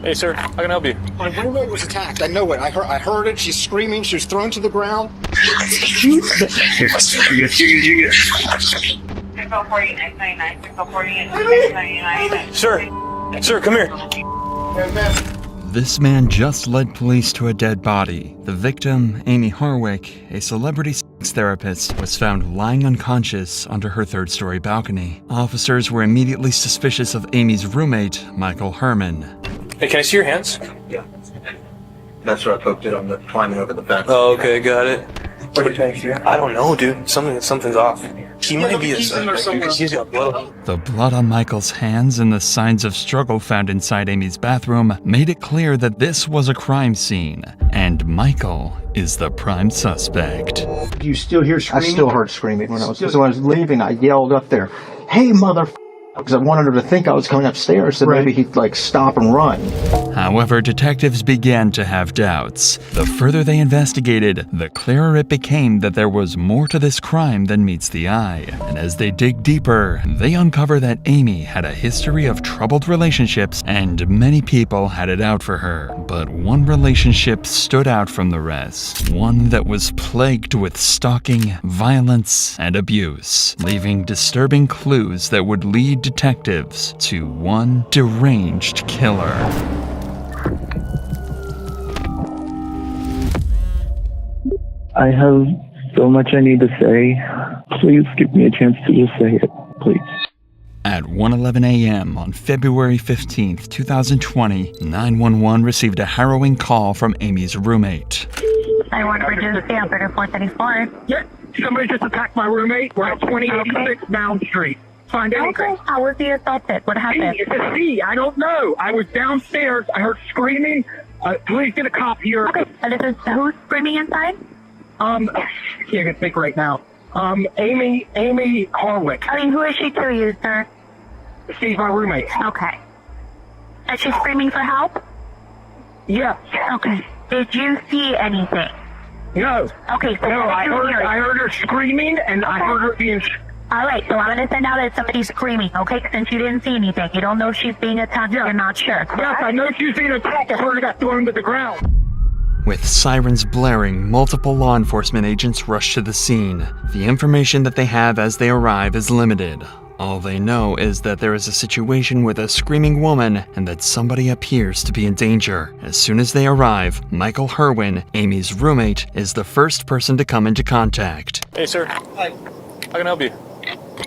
Hey, sir, how can I help you? My roommate was attacked. I know it. I heard it. She's screaming. She was thrown to the ground. Sir, come here. This man just led police to a dead body. The victim, Amy Harwick, a celebrity sex therapist, was found lying unconscious under her third-story balcony. Officers were immediately suspicious of Amy's roommate, Michael Herman. Hey, can I see your hands? Yeah. That's where I poked it on the climbing over the fence. Oh, okay, got it. What do you think here? I don't know, dude. Something's off. He might be a suspect because he's got blood. The blood on Michael's hands and the signs of struggle found inside Amy's bathroom made it clear that this was a crime scene, and Michael is the prime suspect. Do you still hear screaming? I still heard screaming when I was leaving. I yelled up there, "Hey, mother!" Because I wanted her to think I was coming upstairs, so maybe he'd stop and run. However, detectives began to have doubts. The further they investigated, the clearer it became that there was more to this crime than meets the eye. And as they dig deeper, they uncover that Amy had a history of troubled relationships and many people had it out for her. But one relationship stood out from the rest. One that was plagued with stalking, violence, and abuse, leaving disturbing clues that would lead detectives to one deranged killer. I have so much I need to say. Please give me a chance to just say it, please. At 1:11 a.m. on February 15th, 2020, 911 received a harrowing call from Amy's roommate. I want to reduce the 3434. Yeah, somebody just attacked my roommate. We're at 2086 Mound Street. Find anything. Okay, how was he assaulted? What happened? It's a C. I don't know. I was downstairs. I heard screaming. Please get a cop here. Okay, and this is who's screaming inside? Can't think right now. Amy Harwick. I mean, who is she to you, sir? She's my roommate. Okay. Is she screaming for help? Yeah. Okay. Did you see anything? No. Okay, so No, what I did you hear? heard her screaming, and I heard her being... All right, so I'm going to send out that somebody's screaming, okay? Since you didn't see anything. You don't know if she's being attacked, you're not sure. Yes, I know she's being attacked. I heard her got thrown to the ground. With sirens blaring, multiple law enforcement agents rush to the scene. The information that they have as they arrive is limited. All they know is that there is a situation with a screaming woman and that somebody appears to be in danger. As soon as they arrive, Michael Herwin, Amy's roommate, is the first person to come into contact. Hey, sir. Hi. How can I help you?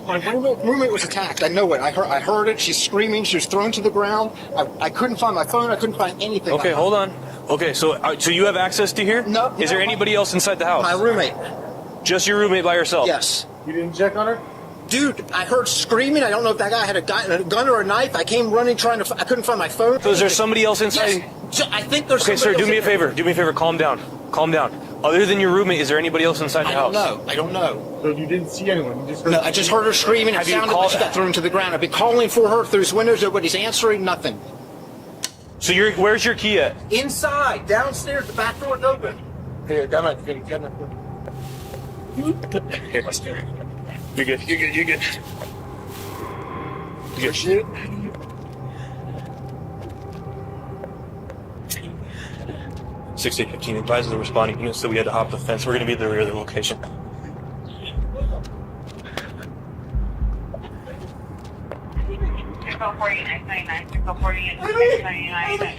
My roommate was attacked. I know it. I heard it. She's screaming. She was thrown to the ground. I couldn't find my phone. I couldn't find anything. Okay, hold on. Okay, so you have access to here? No. Is there anybody else inside the house? My roommate. Just your roommate by herself? Yes. You didn't check on her? Dude, I heard screaming. I don't know if that guy had a gun or a knife. I came running I couldn't find my phone. So is there somebody else inside? Yes. I think there's Okay, sir, somebody do me a else favor. Do me a favor. Calm down. Calm down. Other than your roommate, is there anybody else inside the house? I don't know. So you didn't see anyone? You just heard... No, I just heard her screaming. It Have you sounded like called- she got thrown to the ground. I've been calling for her through his windows. Nobody's answering. Nothing. So where's your key at? Inside, downstairs, the back door's open. Here, got my phone. Here. You're good. You're good. Shit. $6-8-15 advises the responding units that we had to hop the fence. We're going to be at the rear of the location.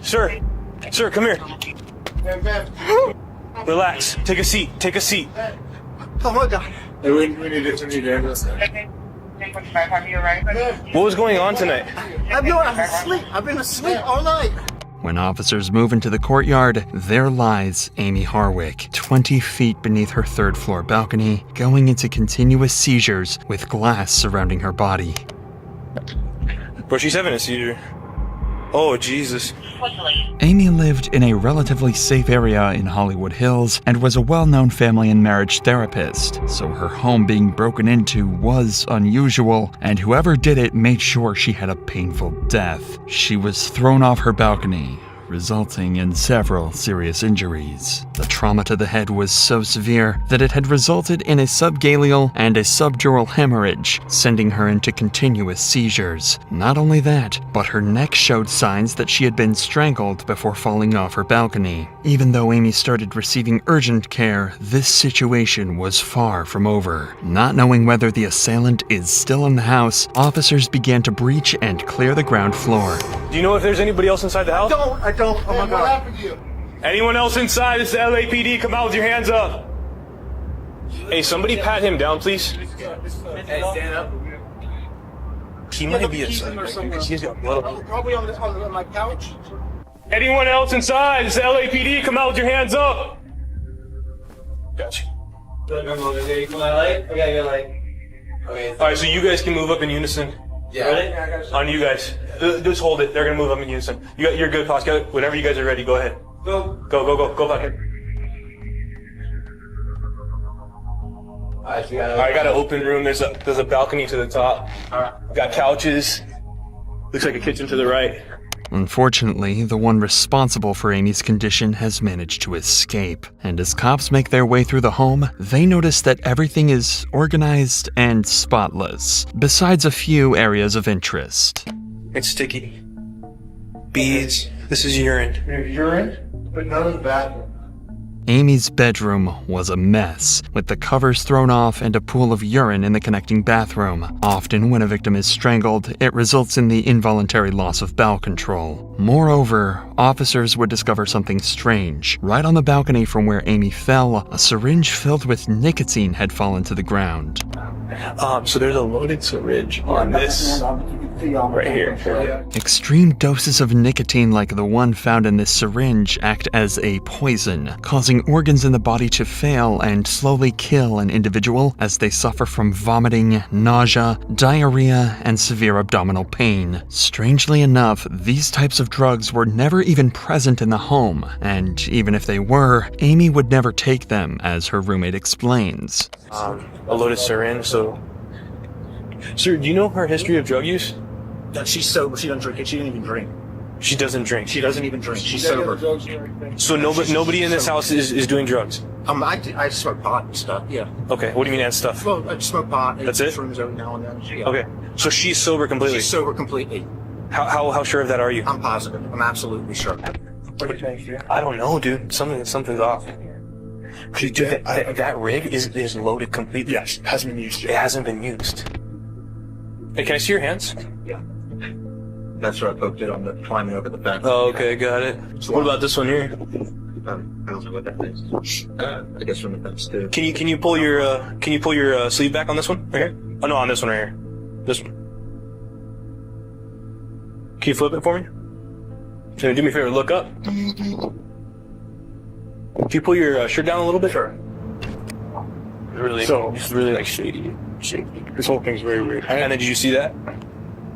Sir, come here. Relax. Take a seat. Oh my God. Hey, we need to What was going on tonight? I've been asleep. I've been asleep all night. When officers move into the courtyard, there lies Amy Harwick, 20 feet beneath her third-floor balcony, going into continuous seizures with glass surrounding her body. Bro, she's having a seizure. Oh, Jesus. Amy lived in a relatively safe area in Hollywood Hills and was a well-known family and marriage therapist, so her home being broken into was unusual, and whoever did it made sure she had a painful death. She was thrown off her balcony, resulting in several serious injuries. The trauma to the head was so severe that it had resulted in a subgaleal and a subdural hemorrhage, sending her into continuous seizures. Not only that, but her neck showed signs that she had been strangled before falling off her balcony. Even though Amy started receiving urgent care, this situation was far from over. Not knowing whether the assailant is still in the house, officers began to breach and clear the ground floor. Do you know if there's anybody else inside the house? I don't. Oh my God. What happened to you? Anyone else inside? This is the LAPD. Come out with your hands up. Hey, somebody pat him down, please. Hey, stand up. He might be a because he's got blood. Probably on my couch. Anyone else inside? This is the LAPD. Come out with your hands up. Gotcha. Alright, so you guys can move up in unison. Yeah. Ready? On you guys. Just hold it. They're gonna move up in unison. You're good, Pascal. Whenever you guys are ready, go ahead. Go back in. Alright, I got an open room. There's a balcony to the top. Alright. Got couches. Looks like a kitchen to the right. Unfortunately, the one responsible for Amy's condition has managed to escape, and as cops make their way through the home, they notice that everything is organized and spotless, besides a few areas of interest. It's sticky. Beads. This is urine. Urine? But none of the bathroom. Amy's bedroom was a mess, with the covers thrown off and a pool of urine in the connecting bathroom. Often, when a victim is strangled, it results in the involuntary loss of bowel control. Moreover, officers would discover something strange. Right on the balcony from where Amy fell, a syringe filled with nicotine had fallen to the ground. So there's a loaded syringe on this right here. Extreme doses of nicotine like the one found in this syringe act as a poison, causing organs in the body to fail and slowly kill an individual as they suffer from vomiting, nausea, diarrhea, and severe abdominal pain. Strangely enough, these types of drugs were never even present in the home, and even if they were, Amy would never take them, as her roommate explains. A loaded syringe, so... Sir, do you know her history of drug use? She's sober. She doesn't drink it. She didn't even drink. She doesn't drink. She doesn't even drink. She's sober. So nobody in this house is doing drugs? I smoke pot and stuff, yeah. Okay, what do you mean and stuff? Well, I smoke pot. And That's it? Shrooms every now and then. Yeah. Okay, so she's sober completely? She's sober completely. How sure of that are you? I'm positive. I'm absolutely sure. I don't know, dude. Something's off. Dude, that rig is loaded completely. Yes, it hasn't been used yet. It hasn't been used. Hey, can I see your hands? Yeah. That's where I poked it on the climbing over the fence. Oh, okay, got it. So what about this one here? I don't know what that is. I guess from the fence too. Can you pull your sleeve back on this one right here? Oh no, on this one right here. This one. Can you flip it for me? Can you do me a favor? Look up. Can you pull your shirt down a little bit? Sure. It's really like shady. This whole thing's very weird. And then did you see that?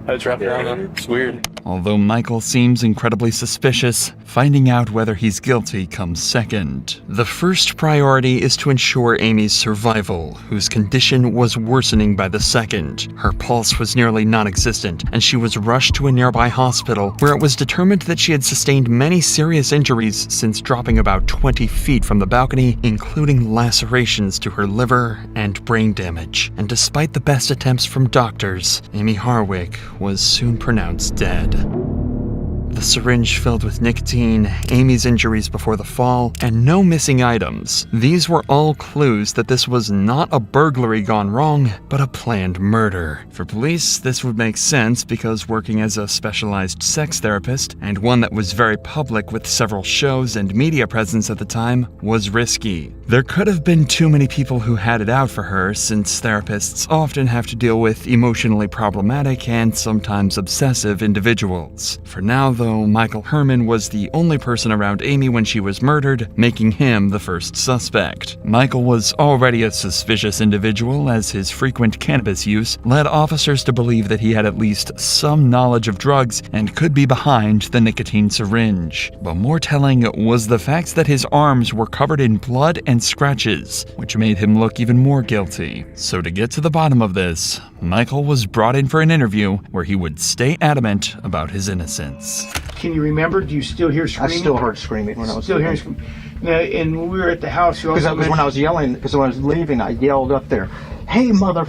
How it's wrapped around them? It's weird. Although Michael seems incredibly suspicious, finding out whether he's guilty comes second. The first priority is to ensure Amy's survival, whose condition was worsening by the second. Her pulse was nearly non-existent, and she was rushed to a nearby hospital, where it was determined that she had sustained many serious injuries since dropping about 20 feet from the balcony, including lacerations to her liver and brain damage. And despite the best attempts from doctors, Amy Harwick was soon pronounced dead. The syringe filled with nicotine, Amy's injuries before the fall, and no missing items. These were all clues that this was not a burglary gone wrong, but a planned murder. For police, this would make sense because working as a specialized sex therapist, and one that was very public with several shows and media presence at the time, was risky. There could have been too many people who had it out for her, since therapists often have to deal with emotionally problematic and sometimes obsessive individuals. For now, though, Michael Herman was the only person around Amy when she was murdered, making him the first suspect. Michael was already a suspicious individual, as his frequent cannabis use led officers to believe that he had at least some knowledge of drugs and could be behind the nicotine syringe. But more telling was the fact that his arms were covered in blood and and scratches, which made him look even more guilty. So to get to the bottom of this, Michael was brought in for an interview where he would stay adamant about his innocence. Can you remember? Do you still hear screaming? I still heard screaming when I was still hearing screaming. Now, and when we were at the house, you also because when I was yelling, because when I was leaving, I yelled up there, "Hey, mother!"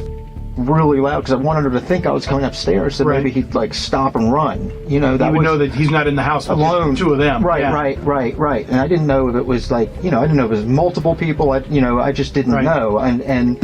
really loud because I wanted her to think I was coming upstairs, so maybe he'd like stop and run. You know, that would know that he's not in the house alone. Two of them. Right, yeah. right. And I didn't know if it was like, I didn't know if it was multiple people. I just didn't know. And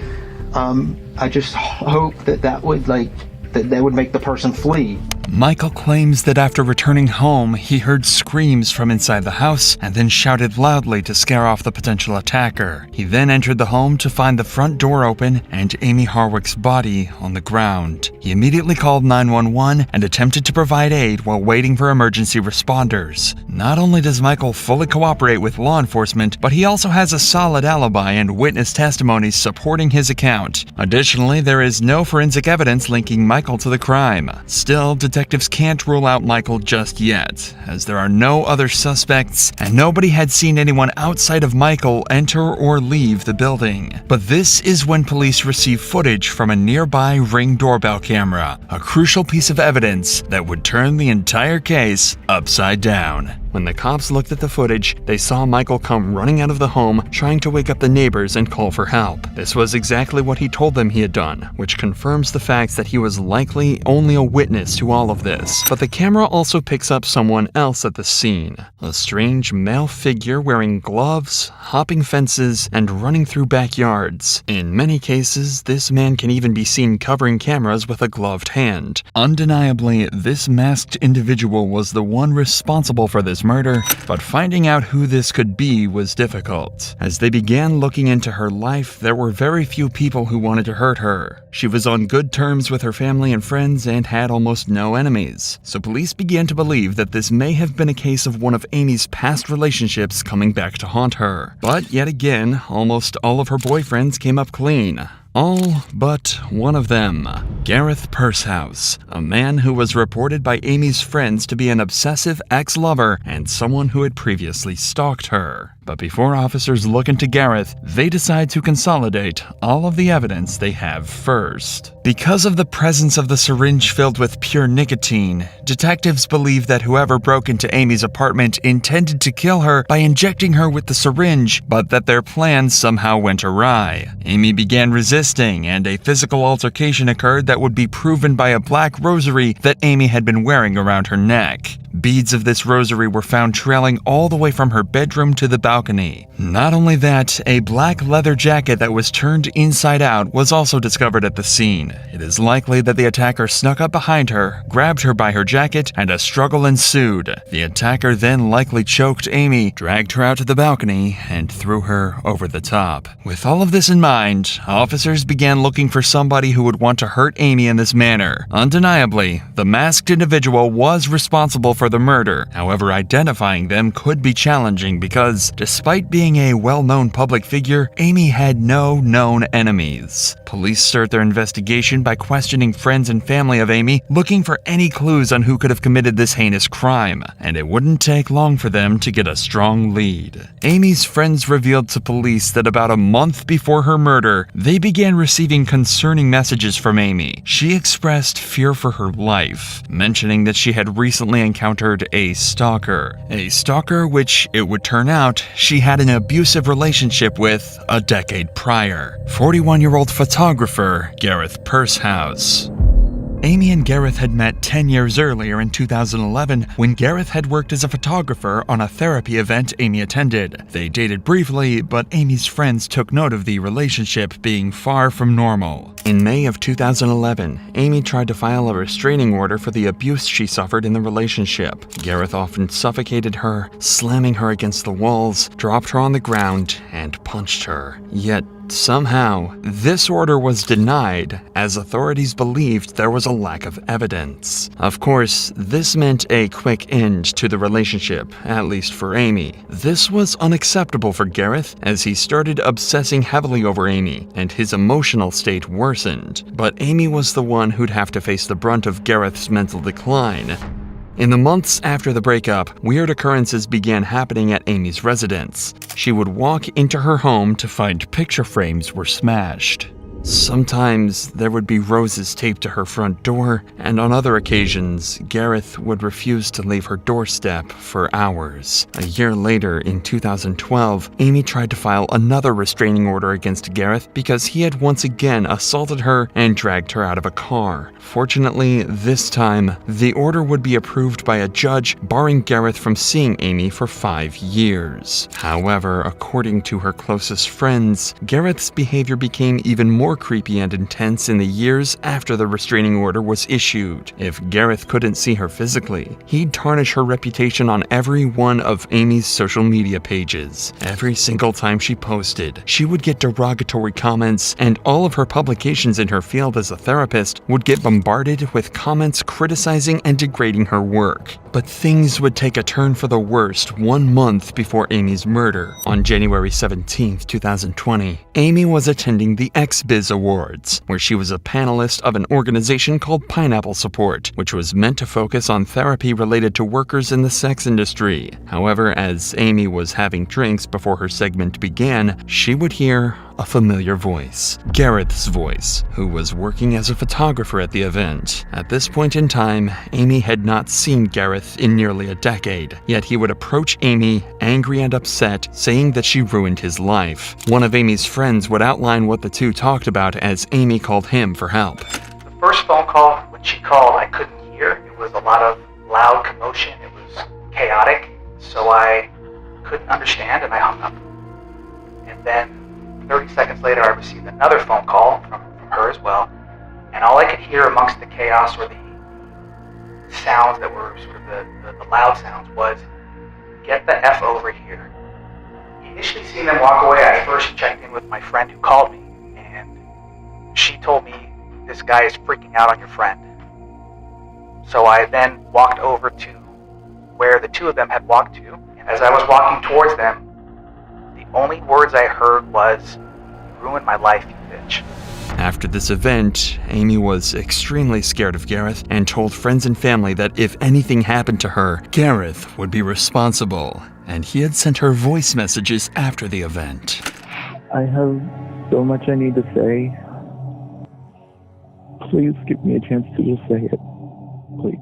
I just hope that would that would make the person flee. Michael claims that after returning home, he heard screams from inside the house and then shouted loudly to scare off the potential attacker. He then entered the home to find the front door open and Amy Harwick's body on the ground. He immediately called 911 and attempted to provide aid while waiting for emergency responders. Not only does Michael fully cooperate with law enforcement, but he also has a solid alibi and witness testimonies supporting his account. Additionally, there is no forensic evidence linking Michael to the crime. Still, detectives can't rule out Michael just yet, as there are no other suspects and nobody had seen anyone outside of Michael enter or leave the building. But this is when police receive footage from a nearby Ring doorbell camera, a crucial piece of evidence that would turn the entire case upside down. When the cops looked at the footage, they saw Michael come running out of the home, trying to wake up the neighbors and call for help. This was exactly what he told them he had done, which confirms the fact that he was likely only a witness to all of this. But the camera also picks up someone else at the scene. A strange male figure wearing gloves, hopping fences, and running through backyards. In many cases, this man can even be seen covering cameras with a gloved hand. Undeniably, this masked individual was the one responsible for this murder, but finding out who this could be was difficult. As they began looking into her life, there were very few people who wanted to hurt her. She was on good terms with her family and friends and had almost no enemies. So police began to believe that this may have been a case of one of Amy's past relationships coming back to haunt her. But yet again, almost all of her boyfriends came up clean. All but one of them, Gareth Pursehouse, a man who was reported by Amy's friends to be an obsessive ex-lover and someone who had previously stalked her. But before officers look into Gareth, they decide to consolidate all of the evidence they have first. Because of the presence of the syringe filled with pure nicotine, detectives believe that whoever broke into Amy's apartment intended to kill her by injecting her with the syringe, but that their plans somehow went awry. Amy began resisting, and a physical altercation occurred that would be proven by a black rosary that Amy had been wearing around her neck. Beads of this rosary were found trailing all the way from her bedroom to the balcony. Not only that, a black leather jacket that was turned inside out was also discovered at the scene. It is likely that the attacker snuck up behind her, grabbed her by her jacket, and a struggle ensued. The attacker then likely choked Amy, dragged her out to the balcony, and threw her over the top. With all of this in mind, officers began looking for somebody who would want to hurt Amy in this manner. Undeniably, the masked individual was responsible for the murder. However, identifying them could be challenging because, despite being a well-known public figure, Amy had no known enemies. Police start their investigation by questioning friends and family of Amy, looking for any clues on who could have committed this heinous crime, and it wouldn't take long for them to get a strong lead. Amy's friends revealed to police that about a month before her murder, they began receiving concerning messages from Amy. She expressed fear for her life, mentioning that she had recently encountered a stalker. A stalker which, it would turn out, she had an abusive relationship with a decade prior. 41-year-old photographer Gareth Pursehouse. Amy and Gareth had met 10 years earlier in 2011 when Gareth had worked as a photographer on a therapy event Amy attended. They dated briefly, but Amy's friends took note of the relationship being far from normal. In May of 2011, Amy tried to file a restraining order for the abuse she suffered in the relationship. Gareth often suffocated her, slamming her against the walls, dropped her on the ground, and punched her. Yet, somehow, this order was denied as authorities believed there was a lack of evidence. Of course, this meant a quick end to the relationship, at least for Amy. This was unacceptable for Gareth as he started obsessing heavily over Amy, and his emotional state worsened. But Amy was the one who'd have to face the brunt of Gareth's mental decline. In the months after the breakup, weird occurrences began happening at Amy's residence. She would walk into her home to find picture frames were smashed. Sometimes there would be roses taped to her front door, and on other occasions, Gareth would refuse to leave her doorstep for hours. A year later, in 2012, Amy tried to file another restraining order against Gareth because he had once again assaulted her and dragged her out of a car. Fortunately, this time, the order would be approved by a judge, barring Gareth from seeing Amy for 5 years. However, according to her closest friends, Gareth's behavior became even more creepy and intense in the years after the restraining order was issued. If Gareth couldn't see her physically, he'd tarnish her reputation on every one of Amy's social media pages. Every single time she posted, she would get derogatory comments, and all of her publications in her field as a therapist would get bombarded with comments criticizing and degrading her work. But things would take a turn for the worst 1 month before Amy's murder. On January 17, 2020, Amy was attending the XBiz Awards, where she was a panelist of an organization called Pineapple Support, which was meant to focus on therapy related to workers in the sex industry. However, as Amy was having drinks before her segment began, she would hear a familiar voice, Gareth's voice, who was working as a photographer at the event. At this point in time, Amy had not seen Gareth in nearly a decade, yet he would approach Amy, angry and upset, saying that she ruined his life. One of Amy's friends would outline what the two talked about as Amy called him for help. The first phone call, when she called, I couldn't hear. It was a lot of loud commotion. It was chaotic, so I couldn't understand, and I hung up. And then 30 seconds later, I received another phone call from her as well, and all I could hear amongst the chaos or the sounds that were sort of the loud sounds was, "Get the F over here." Initially seeing them walk away, I first checked in with my friend who called me, and she told me, "This guy is freaking out on your friend." So I then walked over to where the two of them had walked to, and as I was walking towards them, the only words I heard was, "You ruined my life, you bitch." After this event, Amy was extremely scared of Gareth and told friends and family that if anything happened to her, Gareth would be responsible, and he had sent her voice messages after the event. I have so much I need to say. Please give me a chance to just say it. Please.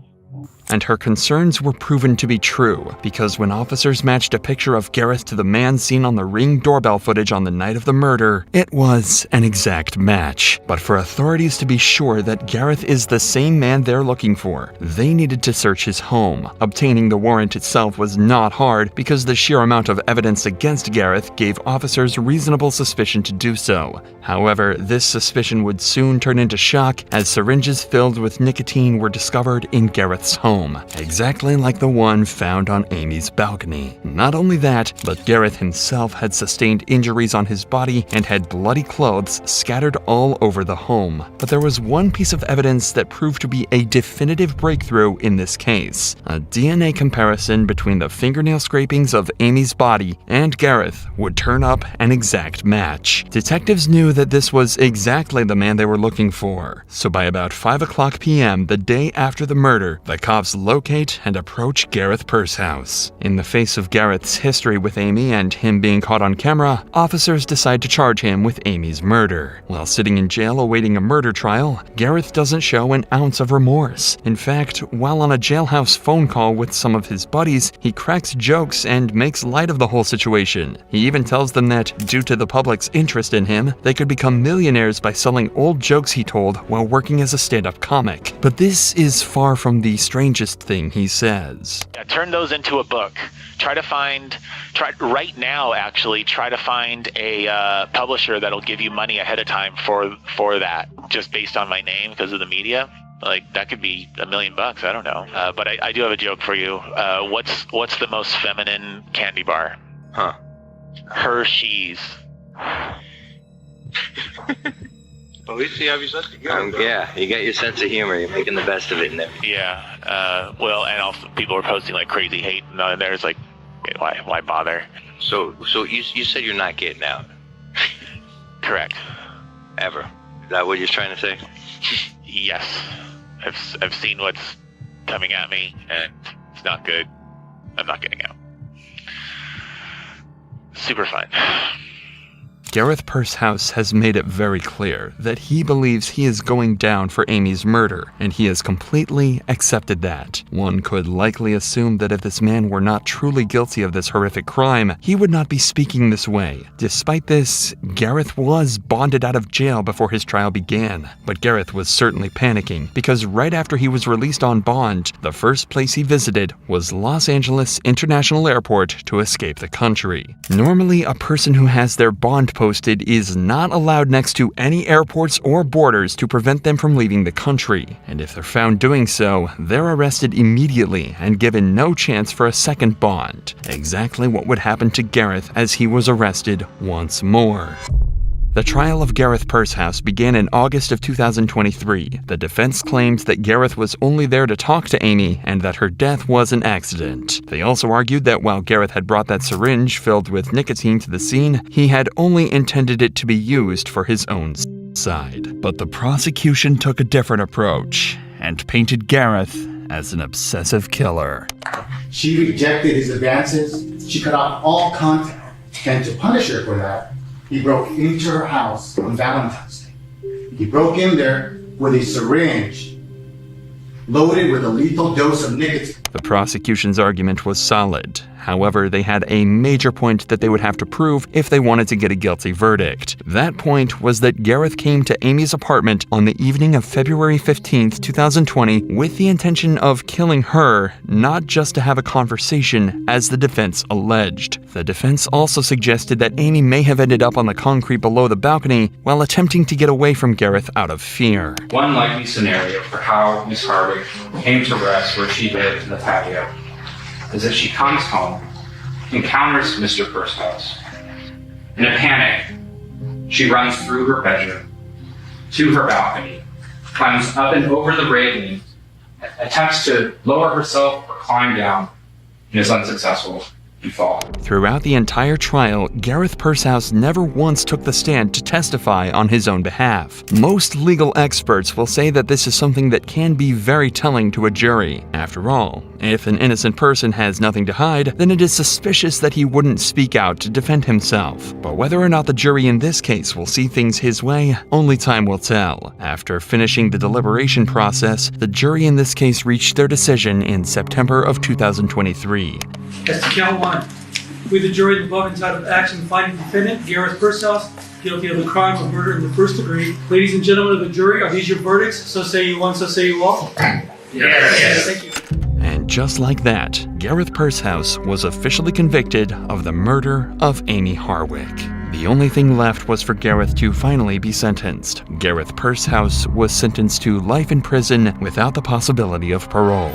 And her concerns were proven to be true, because when officers matched a picture of Gareth to the man seen on the Ring doorbell footage on the night of the murder, it was an exact match. But for authorities to be sure that Gareth is the same man they're looking for, they needed to search his home. Obtaining the warrant itself was not hard, because the sheer amount of evidence against Gareth gave officers reasonable suspicion to do so. However, this suspicion would soon turn into shock as syringes filled with nicotine were discovered in Gareth's home. Exactly like the one found on Amy's balcony. Not only that, but Gareth himself had sustained injuries on his body and had bloody clothes scattered all over the home. But there was one piece of evidence that proved to be a definitive breakthrough in this case. A DNA comparison between the fingernail scrapings of Amy's body and Gareth would turn up an exact match. Detectives knew that this was exactly the man they were looking for. So by about 5 p.m. the day after the murder, the cops locate and approach Gareth Purse house. In the face of Gareth's history with Amy and him being caught on camera, officers decide to charge him with Amy's murder. While sitting in jail awaiting a murder trial, Gareth doesn't show an ounce of remorse. In fact, while on a jailhouse phone call with some of his buddies, he cracks jokes and makes light of the whole situation. He even tells them that, due to the public's interest in him, they could become millionaires by selling old jokes he told while working as a stand-up comic. But this is far from the strangest thing he says. Yeah, turn those into a book. Try right now to find a publisher that'll give you money ahead of time for that, just based on my name because of the media. Like, that could be $1 million, I don't know. But I do have a joke for you. What's the most feminine candy bar? Huh. Hershey's. At least you have your sense of humor. Yeah, you got your sense of humor. You're making the best of it in there. Yeah. Well, and also people are posting like crazy hate, and there's like, why bother? So you said you're not getting out. Correct. Ever. Is that what you're trying to say? Yes. I've seen what's coming at me, and It's not good. I'm not getting out. Super fun. Gareth Pursehouse has made it very clear that he believes he is going down for Amy's murder, and he has completely accepted that. One could likely assume that if this man were not truly guilty of this horrific crime, he would not be speaking this way. Despite this, Gareth was bonded out of jail before his trial began, but Gareth was certainly panicking, because right after he was released on bond, the first place he visited was Los Angeles International Airport to escape the country. Normally, a person who has their bond posted is not allowed next to any airports or borders to prevent them from leaving the country, and if they're found doing so, they're arrested immediately and given no chance for a second bond. Exactly what would happen to Gareth as he was arrested once more. The trial of Gareth Pursehouse began in August of 2023. The defense claimed that Gareth was only there to talk to Amy and that her death was an accident. They also argued that while Gareth had brought that syringe filled with nicotine to the scene, he had only intended it to be used for his own side. But the prosecution took a different approach and painted Gareth as an obsessive killer. She rejected his advances. She cut off all contact. And to punish her for that, he broke into her house on Valentine's Day. He broke in there with a syringe loaded with a lethal dose of nicotine. The prosecution's argument was solid. However, they had a major point that they would have to prove if they wanted to get a guilty verdict. That point was that Gareth came to Amy's apartment on the evening of February 15th, 2020 with the intention of killing her, not just to have a conversation, as the defense alleged. The defense also suggested that Amy may have ended up on the concrete below the balcony while attempting to get away from Gareth out of fear. One likely scenario for how Miss Hardwick came to rest where she lived in the patio is that she comes home, encounters Mr. Pursehouse. In a panic, she runs through her bedroom to her balcony, climbs up and over the railing, attempts to lower herself or climb down, and is unsuccessful. Throughout the entire trial, Gareth Pursehouse never once took the stand to testify on his own behalf. Most legal experts will say that this is something that can be very telling to a jury. After all, if an innocent person has nothing to hide, then it is suspicious that he wouldn't speak out to defend himself. But whether or not the jury in this case will see things his way, only time will tell. After finishing the deliberation process, the jury in this case reached their decision in September of 2023. As to count one, we the jury, the above entitled action finding the defendant, Gareth Pursehouse, guilty of the crime of murder in the first degree. Ladies and gentlemen of the jury, are these your verdicts? So say you one, so say you all. Yes. Thank you. And just like that, Gareth Pursehouse was officially convicted of the murder of Amy Hardwick. The only thing left was for Gareth to finally be sentenced. Gareth Pursehouse was sentenced to life in prison without the possibility of parole.